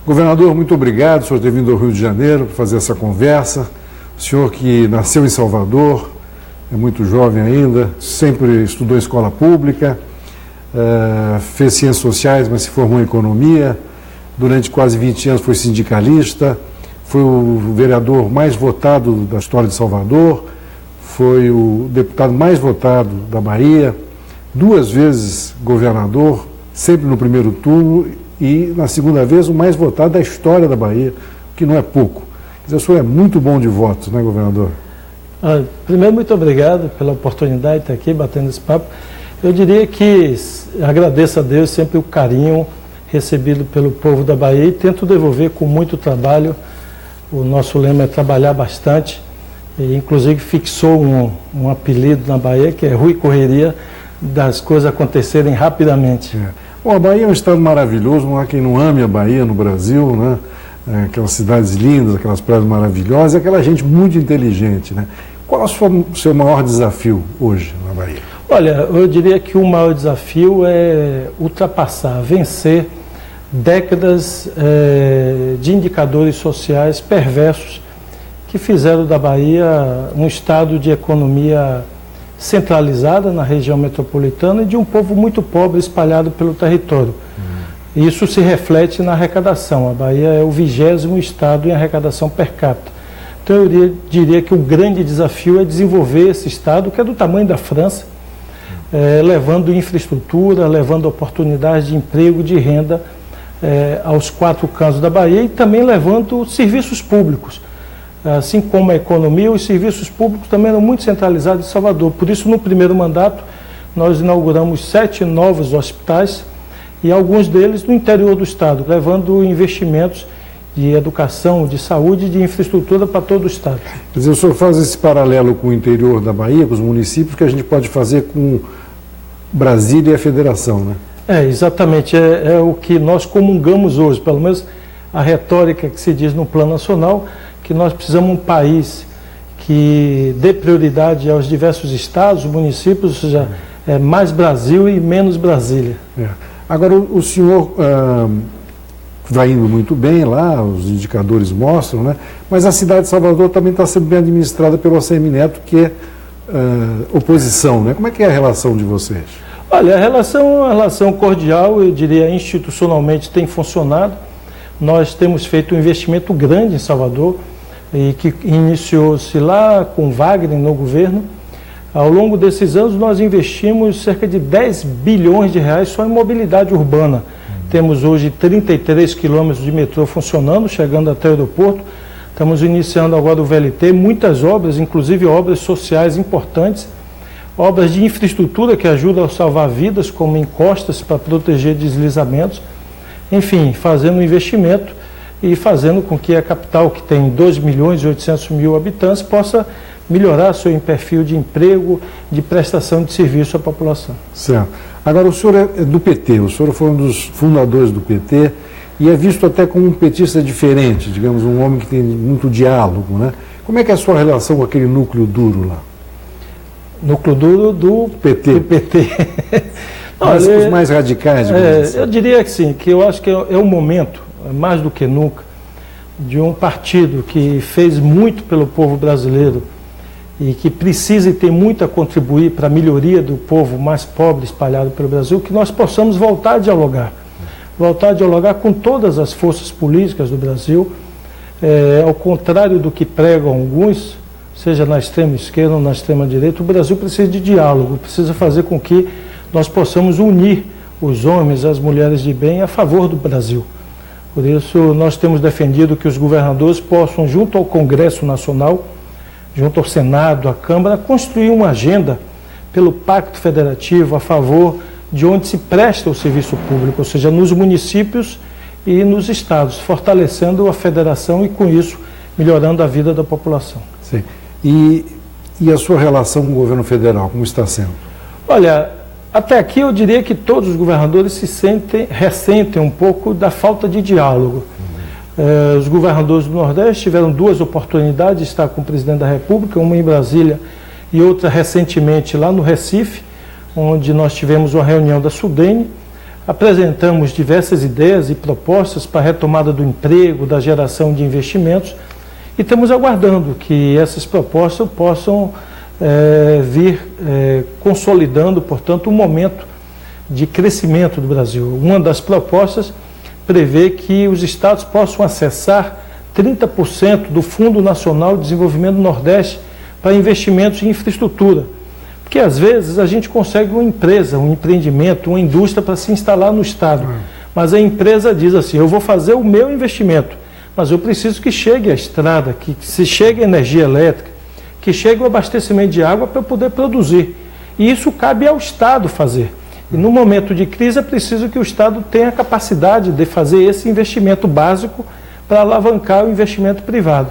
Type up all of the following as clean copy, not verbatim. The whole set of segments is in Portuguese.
Governador, muito obrigado por ter vindo ao Rio de Janeiro para fazer essa conversa. O senhor que nasceu em Salvador, é muito jovem ainda, sempre estudou em escola pública, fez ciências sociais, mas se formou em economia. Durante quase 20 anos foi sindicalista, foi o vereador mais votado da história de Salvador, foi o deputado mais votado da Bahia, 2 vezes governador, sempre no primeiro turno, e na segunda vez o mais votado da história da Bahia, que não é pouco. Quer dizer, o senhor é muito bom de votos, né, governador? Primeiro, muito obrigado pela oportunidade de estar aqui batendo esse papo. Eu diria que agradeço a Deus sempre o carinho recebido pelo povo da Bahia e tento devolver com muito trabalho. O nosso lema é trabalhar bastante, e inclusive fixou um apelido na Bahia, que é Rui Correria, das coisas acontecerem rapidamente. Bom, a Bahia é um estado maravilhoso, não há quem não ame a Bahia no Brasil, né? Aquelas cidades lindas, aquelas praias maravilhosas, aquela gente muito inteligente, né? Qual é o seu maior desafio hoje na Bahia? Olha, eu diria que o maior desafio é ultrapassar, vencer décadas de indicadores sociais perversos que fizeram da Bahia um estado de economia centralizada na região metropolitana e de um povo muito pobre espalhado pelo território. Isso se reflete na arrecadação. A Bahia é o 20º estado em arrecadação per capita. Então eu diria que o grande desafio é desenvolver esse estado, que é do tamanho da França, levando infraestrutura, levando oportunidades de emprego, de renda aos 4 cantos da Bahia e também levando serviços públicos. Assim como a economia, os serviços públicos também eram muito centralizados em Salvador. Por isso, no primeiro mandato, nós inauguramos 7 novos hospitais e alguns deles no interior do estado, levando investimentos de educação, de saúde e de infraestrutura para todo o estado. Quer dizer, o senhor faz esse paralelo com o interior da Bahia, com os municípios, que a gente pode fazer com Brasília e a federação, né? Exatamente. É o que nós comungamos hoje, pelo menos a retórica que se diz no plano nacional, que nós precisamos de um país que dê prioridade aos diversos estados, municípios, ou seja, mais Brasil e menos Brasília. Agora, o senhor vai indo muito bem lá, os indicadores mostram, né? Mas a cidade de Salvador também está sendo bem administrada pelo ACM Neto, que é oposição, né? Como é que é a relação de vocês? Olha, a relação é uma relação cordial, eu diria institucionalmente tem funcionado. Nós temos feito um investimento grande em Salvador, e que iniciou-se lá com Wagner no governo. Ao longo desses anos nós investimos cerca de 10 bilhões de reais só em mobilidade urbana. Temos hoje 33 quilômetros de metrô funcionando, chegando até o aeroporto. Estamos iniciando agora o VLT, muitas obras, inclusive obras sociais importantes, obras de infraestrutura que ajudam a salvar vidas, como encostas para proteger deslizamentos. Enfim, fazendo um investimento e fazendo com que a capital, que tem 2.800.000 habitantes, possa melhorar seu perfil de emprego, de prestação de serviço à população. Certo. Agora, o senhor é do PT, o senhor foi um dos fundadores do PT e é visto até como um petista diferente, digamos, um homem que tem muito diálogo, né? Como é que é a sua relação com aquele núcleo duro lá? Núcleo duro do PT. Do PT. Mas os mais radicais, digamos assim. Eu diria que sim, que eu acho que é um momento, mais do que nunca, de um partido que fez muito pelo povo brasileiro e que precisa e tem muito a contribuir para a melhoria do povo mais pobre espalhado pelo Brasil, que nós possamos voltar a dialogar com todas as forças políticas do Brasil, ao contrário do que pregam alguns, seja na extrema esquerda ou na extrema direita. O Brasil precisa de diálogo, precisa fazer com que nós possamos unir os homens, as mulheres de bem a favor do Brasil. Por isso, nós temos defendido que os governadores possam, junto ao Congresso Nacional, junto ao Senado, à Câmara, construir uma agenda pelo Pacto Federativo a favor de onde se presta o serviço público, ou seja, nos municípios e nos estados, fortalecendo a federação e, com isso, melhorando a vida da população. Sim. E a sua relação com o governo federal, como está sendo? Olha, até aqui eu diria que todos os governadores ressentem um pouco da falta de diálogo. Os governadores do Nordeste tiveram 2 oportunidades de estar com o presidente da República, uma em Brasília e outra recentemente lá no Recife, onde nós tivemos uma reunião da SUDENE. apresentamos diversas ideias e propostas para a retomada do emprego, da geração de investimentos, e estamos aguardando que essas propostas possam vir consolidando, portanto, um momento de crescimento do Brasil. Uma das propostas prevê que os estados possam acessar 30% do Fundo Nacional de Desenvolvimento do Nordeste para investimentos em infraestrutura. Porque às vezes a gente consegue uma empresa, um empreendimento, uma indústria para se instalar no estado. Mas a empresa diz assim, eu vou fazer o meu investimento, mas eu preciso que chegue a estrada, que se chegue a energia elétrica, que chegue o abastecimento de água para eu poder produzir. E isso cabe ao Estado fazer. E no momento de crise é preciso que o Estado tenha a capacidade de fazer esse investimento básico para alavancar o investimento privado.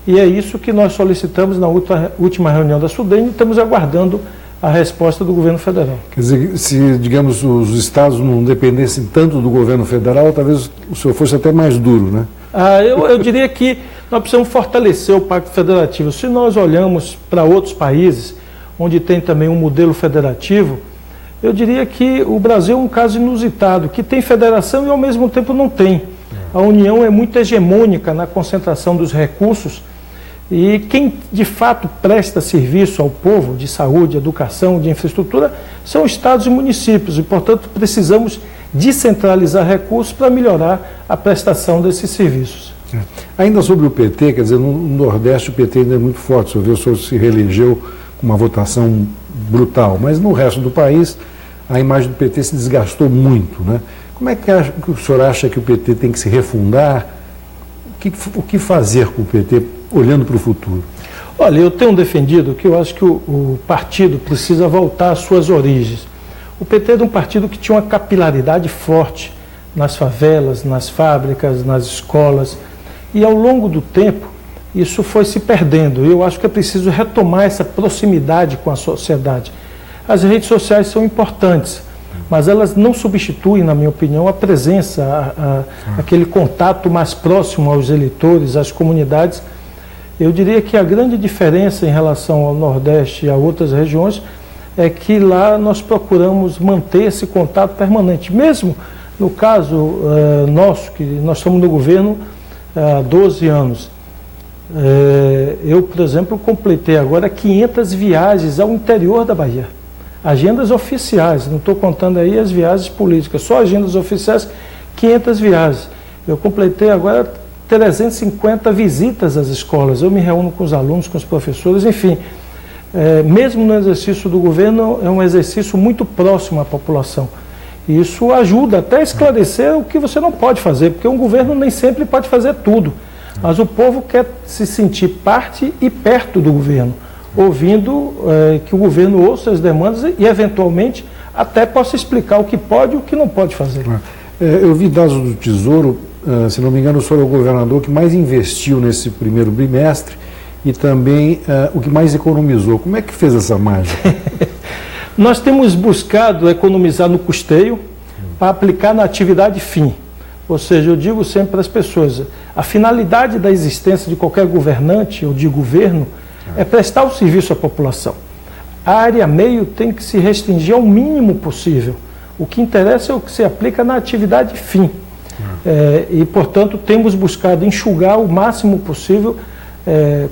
E é isso que nós solicitamos na última reunião da SUDENE e estamos aguardando a resposta do governo federal. Quer dizer, se, digamos, os estados não dependessem tanto do governo federal, talvez o senhor fosse até mais duro, né? Eu diria que nós precisamos fortalecer o Pacto Federativo. Se nós olhamos para outros países, onde tem também um modelo federativo, eu diria que o Brasil é um caso inusitado, que tem federação e ao mesmo tempo não tem. A União é muito hegemônica na concentração dos recursos e quem de fato presta serviço ao povo de saúde, educação, de infraestrutura, são estados e municípios e, portanto, precisamos descentralizar recursos para melhorar a prestação desses serviços. Ainda sobre o PT, quer dizer, no Nordeste o PT ainda é muito forte, o senhor se reelegeu com uma votação brutal, mas no resto do país a imagem do PT se desgastou muito, né? Como é que o senhor acha que o PT tem que se refundar? O que fazer com o PT olhando para o futuro? Olha, eu tenho defendido que eu acho que o partido precisa voltar às suas origens. O PT era um partido que tinha uma capilaridade forte nas favelas, nas fábricas, nas escolas, e ao longo do tempo isso foi se perdendo. Eu acho que é preciso retomar essa proximidade com a sociedade. As redes sociais são importantes, mas elas não substituem, na minha opinião, a presença, aquele contato mais próximo aos eleitores, às comunidades. Eu diria que a grande diferença em relação ao Nordeste e a outras regiões é que lá nós procuramos manter esse contato permanente. Mesmo no caso nosso, que nós estamos no governo há 12 anos, eu, por exemplo, completei agora 500 viagens ao interior da Bahia. Agendas oficiais, não estou contando aí as viagens políticas, só agendas oficiais, 500 viagens. Eu completei agora 350 visitas às escolas, eu me reúno com os alunos, com os professores, enfim. Mesmo no exercício do governo, é um exercício muito próximo à população. E isso ajuda até a esclarecer o que você não pode fazer, porque um governo nem sempre pode fazer tudo. Mas o povo quer se sentir parte e perto do governo, ouvindo que o governo ouça as demandas e, eventualmente, até possa explicar o que pode e o que não pode fazer. Eu vi dados do Tesouro, se não me engano, o senhor é o governador que mais investiu nesse primeiro bimestre e também o que mais economizou. Como é que fez essa mágica? Nós temos buscado economizar no custeio para aplicar na atividade fim. Ou seja, eu digo sempre para as pessoas, a finalidade da existência de qualquer governante ou de governo é prestar o serviço à população. A área meio tem que se restringir ao mínimo possível. O que interessa é o que se aplica na atividade fim. E, portanto, temos buscado enxugar o máximo possível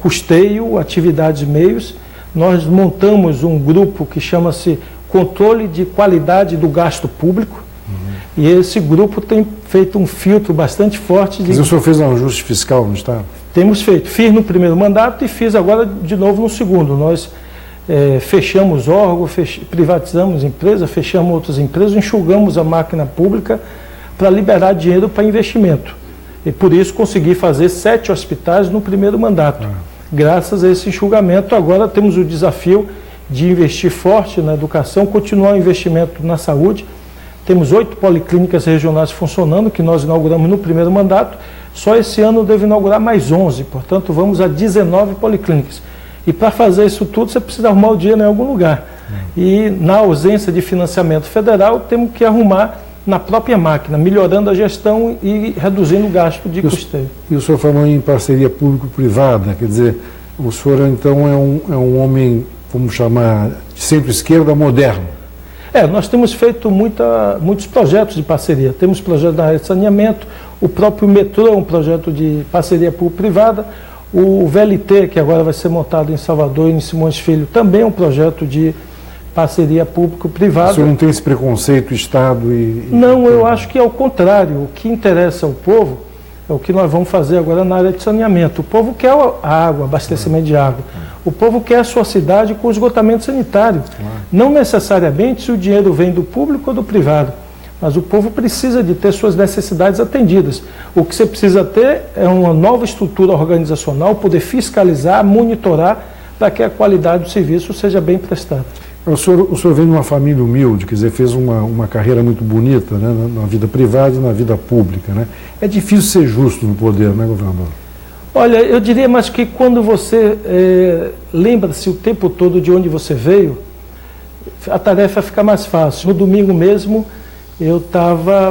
custeio, atividades meios. Nós montamos um grupo que chama-se Controle de Qualidade do Gasto Público. E esse grupo tem feito um filtro bastante forte. Mas o senhor fez um ajuste fiscal no Estado? Temos feito. Fiz no primeiro mandato e fiz agora de novo no segundo. Nós fechamos órgãos, privatizamos empresas, fechamos outras empresas, enxugamos a máquina pública para liberar dinheiro para investimento. E por isso consegui fazer 7 hospitais no primeiro mandato. Graças a esse enxugamento, agora temos o desafio de investir forte na educação, continuar o investimento na saúde. Temos 8 policlínicas regionais funcionando, que nós inauguramos no primeiro mandato. Só esse ano deve inaugurar mais 11, portanto vamos a 19 policlínicas. E para fazer isso tudo, você precisa arrumar o dinheiro em algum lugar. E na ausência de financiamento federal, temos que arrumar na própria máquina, melhorando a gestão e reduzindo o gasto de custeio. E o senhor falou em parceria público-privada, quer dizer, o senhor então é um homem, vamos chamar, de centro-esquerda moderno. Nós temos feito muitos projetos de parceria. Temos projetos da área de saneamento, o próprio metrô é um projeto de parceria público-privada, o VLT, que agora vai ser montado em Salvador, em Simões Filho, também é um projeto de parceria público-privada. O senhor não tem esse preconceito, Estado e... Não, eu acho que é o contrário. O que interessa ao povo é o que nós vamos fazer agora na área de saneamento. O povo quer a água, abastecimento de água. O povo quer a sua cidade com esgotamento sanitário. Não necessariamente se o dinheiro vem do público ou do privado, mas o povo precisa de ter suas necessidades atendidas. O que você precisa ter é uma nova estrutura organizacional, poder fiscalizar, monitorar, para que a qualidade do serviço seja bem prestada. O senhor vem de uma família humilde, quer dizer, fez uma carreira muito bonita, né, na vida privada e na vida pública, né? É difícil ser justo no poder, né, governador? Olha, eu diria mais que quando você lembra-se o tempo todo de onde você veio, a tarefa fica mais fácil. No domingo mesmo,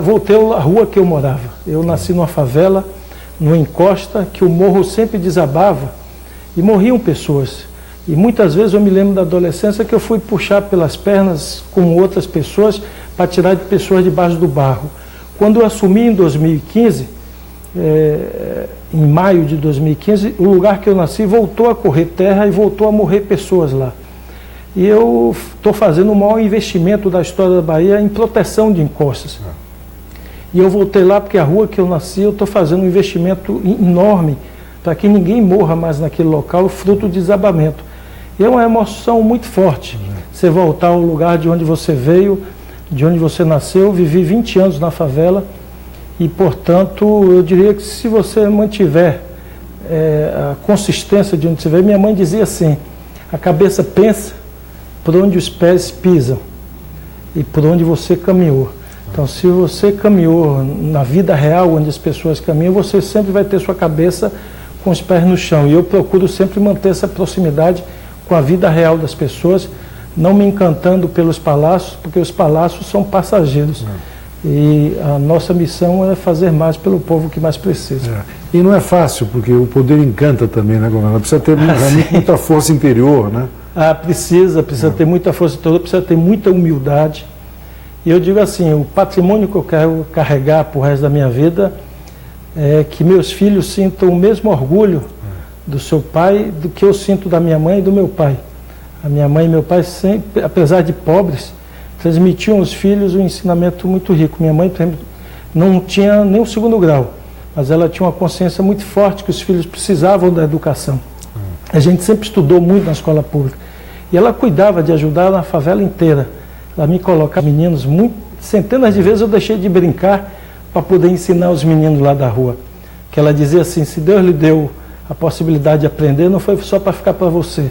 voltei à rua que eu morava. Eu nasci numa favela, numa encosta, que o morro sempre desabava e morriam pessoas. E muitas vezes eu me lembro da adolescência que eu fui puxar pelas pernas com outras pessoas para tirar de pessoas debaixo do barro. Quando eu assumi em 2015, em maio de 2015, o lugar que eu nasci voltou a correr terra e voltou a morrer pessoas lá. E eu estou fazendo o maior investimento da história da Bahia em proteção de encostas. E eu voltei lá porque a rua que eu nasci, eu estou fazendo um investimento enorme para que ninguém morra mais naquele local, fruto do desabamento. E é uma emoção muito forte, você voltar ao lugar de onde você veio, de onde você nasceu. Vivi 20 anos na favela e, portanto, eu diria que se você mantiver a consistência de onde você veio, minha mãe dizia assim, a cabeça pensa por onde os pés pisam e por onde você caminhou. Então, se você caminhou na vida real, onde as pessoas caminham, você sempre vai ter sua cabeça com os pés no chão. E eu procuro sempre manter essa proximidade com a vida real das pessoas, não me encantando pelos palácios, porque os palácios são passageiros. E a nossa missão é fazer mais pelo povo que mais precisa. E não é fácil, porque o poder encanta também, né, governador? Precisa ter muita força interior, né? Precisa ter muita força interior, precisa ter muita humildade. E eu digo assim, o patrimônio que eu quero carregar para o resto da minha vida é que meus filhos sintam o mesmo orgulho do seu pai, do que eu sinto da minha mãe e do meu pai. A minha mãe e meu pai sempre, apesar de pobres, transmitiam aos filhos um ensinamento muito rico. Minha mãe, por exemplo, não tinha nem o 2º grau, mas ela tinha uma consciência muito forte que os filhos precisavam da educação. A gente sempre estudou muito na escola pública. E ela cuidava de ajudar na favela inteira. Ela me colocava meninos, centenas de vezes eu deixei de brincar para poder ensinar os meninos lá da rua. Que ela dizia assim, se Deus lhe deu a possibilidade de aprender, não foi só para ficar para você.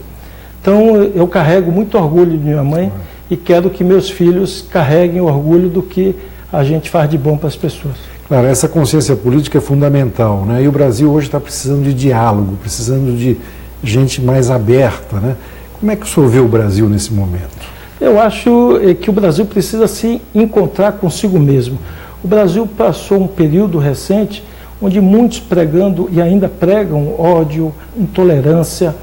Então eu carrego muito orgulho de minha mãe e quero que meus filhos carreguem o orgulho do que a gente faz de bom para as pessoas. Claro, essa consciência política é fundamental, né? E o Brasil hoje está precisando de diálogo, precisando de gente mais aberta, né? Como é que o senhor vê o Brasil nesse momento? Eu acho que o Brasil precisa se encontrar consigo mesmo. O Brasil passou um período recente onde muitos pregando e ainda pregam ódio, intolerância.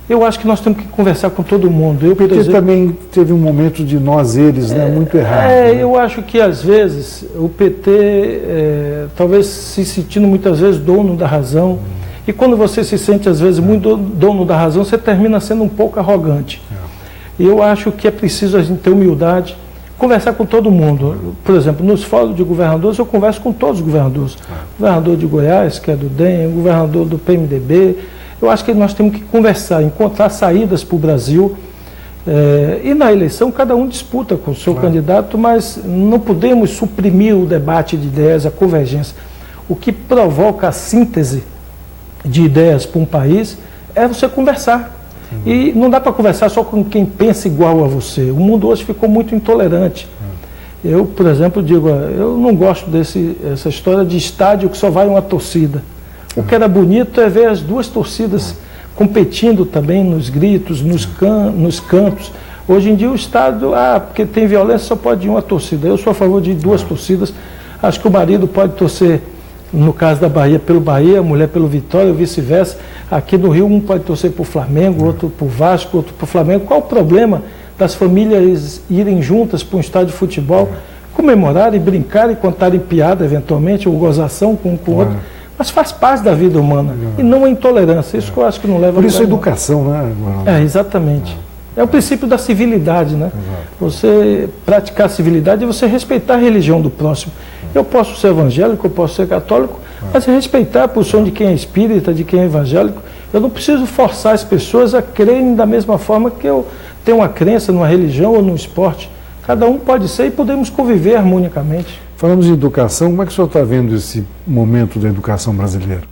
Eu acho que nós temos que conversar com todo mundo. O PT também teve um momento de nós, eles, né, muito errado. Né? Eu acho que às vezes o PT, talvez se sentindo muitas vezes dono da razão, e quando você se sente às vezes muito dono da razão, você termina sendo um pouco arrogante. E eu acho que é preciso a gente ter humildade, conversar com todo mundo. Por exemplo, nos fóruns de governadores, eu converso com todos os governadores. O governador de Goiás, que é do DEM, o governador do PMDB. Eu acho que nós temos que conversar, encontrar saídas para o Brasil. E na eleição, cada um disputa com o seu candidato, mas não podemos suprimir o debate de ideias, a convergência. O que provoca a síntese de ideias para um país é você conversar. E não dá para conversar só com quem pensa igual a você. O mundo hoje ficou muito intolerante. Eu, por exemplo, digo, eu não gosto dessa história de estádio que só vai uma torcida. O que era bonito é ver as duas torcidas competindo também nos gritos, nos cantos. Hoje em dia o estádio, porque tem violência, só pode ir uma torcida. Eu sou a favor de duas torcidas. Acho que o marido pode torcer, no caso da Bahia, pelo Bahia, a mulher pelo Vitória, ou vice-versa. Aqui no Rio, um pode torcer para o Flamengo, outro para o Vasco, outro para o Flamengo. Qual o problema das famílias irem juntas para um estádio de futebol, comemorar e brincar e contarem piada eventualmente, ou gozação com o outro. Mas faz parte da vida humana e não a intolerância. Isso que eu acho que não leva a Por isso a educação, né? Exatamente. É o princípio da civilidade, né? Você praticar a civilidade é você respeitar a religião do próximo. Eu posso ser evangélico, eu posso ser católico, mas respeitar a posição de quem é espírita, de quem é evangélico. Eu não preciso forçar as pessoas a crerem da mesma forma que eu tenho uma crença numa religião ou num esporte. Cada um pode ser e podemos conviver harmonicamente. Falamos de educação, como é que o senhor está vendo esse momento da educação brasileira?